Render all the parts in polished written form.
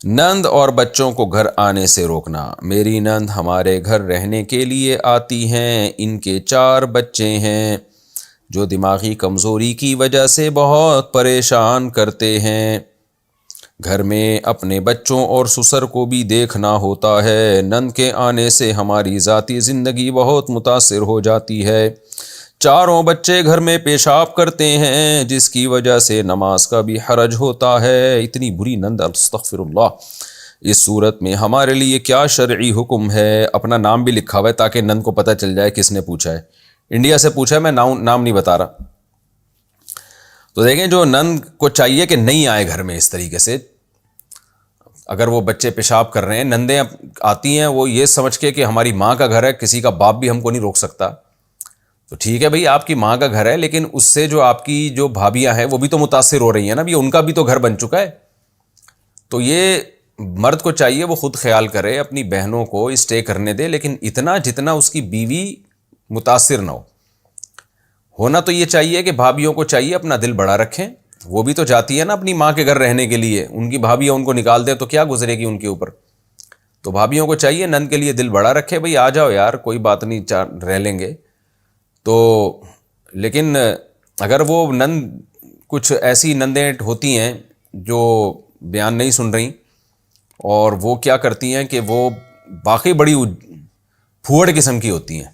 نند اور بچوں کو گھر آنے سے روکنا۔ میری نند ہمارے گھر رہنے کے لیے آتی ہیں، ان کے 4 بچے ہیں جو دماغی کمزوری کی وجہ سے بہت پریشان کرتے ہیں۔ گھر میں اپنے بچوں اور سسر کو بھی دیکھنا ہوتا ہے۔ نند کے آنے سے ہماری ذاتی زندگی بہت متاثر ہو جاتی ہے۔ 4 بچے گھر میں پیشاب کرتے ہیں جس کی وجہ سے نماز کا بھی حرج ہوتا ہے۔ اتنی بری نند، استغفر اللہ۔ اس صورت میں ہمارے لیے کیا شرعی حکم ہے؟ اپنا نام بھی لکھا ہوا ہے تاکہ نند کو پتہ چل جائے کس نے پوچھا ہے۔ انڈیا سے پوچھا ہے، میں نام نہیں بتا رہا۔ تو دیکھیں، جو نند کو چاہیے کہ نہیں آئے گھر میں اس طریقے سے، اگر وہ بچے پیشاب کر رہے ہیں، نندیں آتی ہیں وہ یہ سمجھ کے کہ ہماری ماں کا گھر ہے، کسی کا باپ بھی ہم کو نہیں روک سکتا، تو ٹھیک ہے بھئی آپ کی ماں کا گھر ہے، لیکن اس سے جو آپ کی جو بھابیاں ہیں وہ بھی تو متاثر ہو رہی ہیں نا، بھی ان کا بھی تو گھر بن چکا ہے۔ تو یہ مرد کو چاہیے وہ خود خیال کرے، اپنی بہنوں کو اسٹے کرنے دے، لیکن اتنا جتنا اس کی بیوی متاثر نہ ہو۔ ہونا تو یہ چاہیے کہ بھابیوں کو چاہیے اپنا دل بڑا رکھیں، وہ بھی تو جاتی ہے نا اپنی ماں کے گھر رہنے کے لیے، ان کی بھابیاں ان کو نکال دیں تو کیا گزرے گی ان کے اوپر۔ تو بھابیوں کو چاہیے نند کے لیے دل بڑا رکھے، بھئی آ جاؤ یار، کوئی بات نہیں، رہ لیں گے۔ تو لیکن اگر وہ نند، کچھ ایسی نندیں ہوتی ہیں جو بیان نہیں سن رہی، اور وہ کیا کرتی ہیں کہ وہ باقی بڑی پھوڑ قسم کی ہوتی ہیں،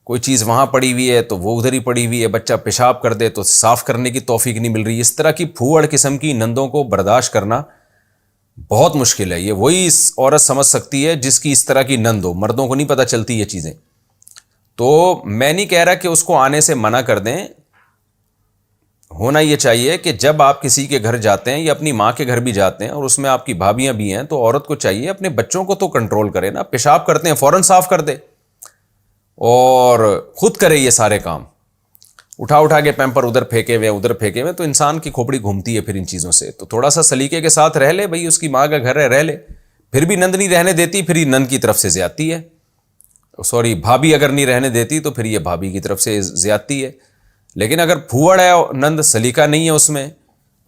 کوئی چیز وہاں پڑی ہوئی ہے تو وہ ادھر ہی پڑی ہوئی ہے، بچہ پیشاب کر دے تو صاف کرنے کی توفیق نہیں مل رہی۔ اس طرح کی پھوڑ قسم کی نندوں کو برداشت کرنا بہت مشکل ہے۔ یہ وہی عورت سمجھ سکتی ہے جس کی اس طرح کی نند ہو، مردوں کو نہیں پتہ چلتی یہ چیزیں۔ تو میں نہیں کہہ رہا کہ اس کو آنے سے منع کر دیں، ہونا یہ چاہیے کہ جب آپ کسی کے گھر جاتے ہیں یا اپنی ماں کے گھر بھی جاتے ہیں اور اس میں آپ کی بھابیاں بھی ہیں، تو عورت کو چاہیے اپنے بچوں کو تو کنٹرول کرے نا، پیشاب کرتے ہیں فوراً صاف کر دے اور خود کرے یہ سارے کام، اٹھا کے پیمپر ادھر پھینکے ہوئے، تو انسان کی کھوپڑی گھومتی ہے پھر ان چیزوں سے۔ تو تھوڑا سا سلیقے کے ساتھ رہ لے بھئی، اس کی ماں کا گھر ہے، رہ لے۔ پھر بھی نند نہیں رہنے دیتی، پھر یہ نند کی طرف سے زیادتی ہے، بھابی اگر نہیں رہنے دیتی تو پھر یہ بھابی کی طرف سے زیادتی ہے۔ لیکن اگر پھوڑ ہے نند، سلیقہ نہیں ہے اس میں،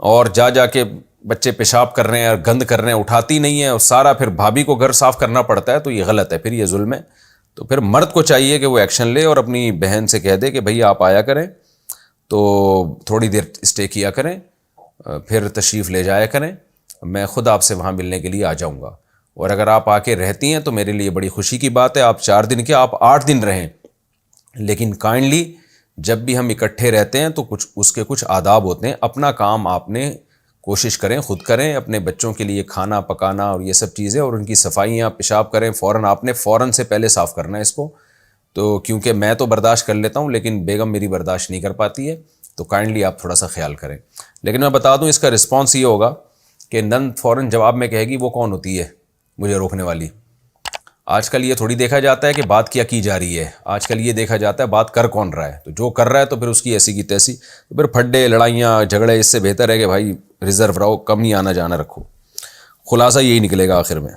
اور جا کے بچے پیشاب کر رہے ہیں اور گند کر رہے ہیں، اٹھاتی نہیں ہے، اور سارا پھر بھابی کو گھر صاف کرنا پڑتا ہے، تو یہ غلط ہے، پھر یہ ظلم ہے۔ تو پھر مرد کو چاہیے کہ وہ ایکشن لے اور اپنی بہن سے کہہ دے کہ بھئی آپ آیا کریں تو تھوڑی دیر اسٹے کیا کریں، پھر تشریف لے جایا کریں، میں خود آپ سے وہاں ملنے کے لیے آ جاؤں گا، اور اگر آپ آ کے رہتی ہیں تو میرے لیے بڑی خوشی کی بات ہے۔ آپ 4 دن کے، آپ 8 دن رہیں، لیکن کائنڈلی جب بھی ہم اکٹھے رہتے ہیں تو اس کے کچھ آداب ہوتے ہیں۔ اپنا کام آپ نے کوشش کریں خود کریں، اپنے بچوں کے لیے کھانا پکانا اور یہ سب چیزیں، اور ان کی صفائیاں، پیشاب کریں فوراً، آپ نے فوراً سے پہلے صاف کرنا ہے اس کو۔ تو کیونکہ میں تو برداشت کر لیتا ہوں لیکن بیگم میری برداشت نہیں کر پاتی ہے، تو کائنڈلی آپ تھوڑا سا خیال کریں۔ لیکن میں بتا دوں اس کا رسپانس یہ ہوگا کہ نند فوراً جواب میں کہے گی وہ کون ہوتی ہے مجھے روکنے والی۔ آج کل یہ تھوڑی دیکھا جاتا ہے کہ بات کیا کی جا رہی ہے، آج کل یہ دیکھا جاتا ہے بات کر کون رہا ہے۔ تو جو کر رہا ہے تو پھر اس کی ایسی کی تیسی، تو پھر پھڈے لڑائیاں جھگڑے، اس سے بہتر ہے کہ بھائی ریزرو رہو، کم ہی آنا جانا رکھو۔ خلاصہ یہی نکلے گا آخر میں۔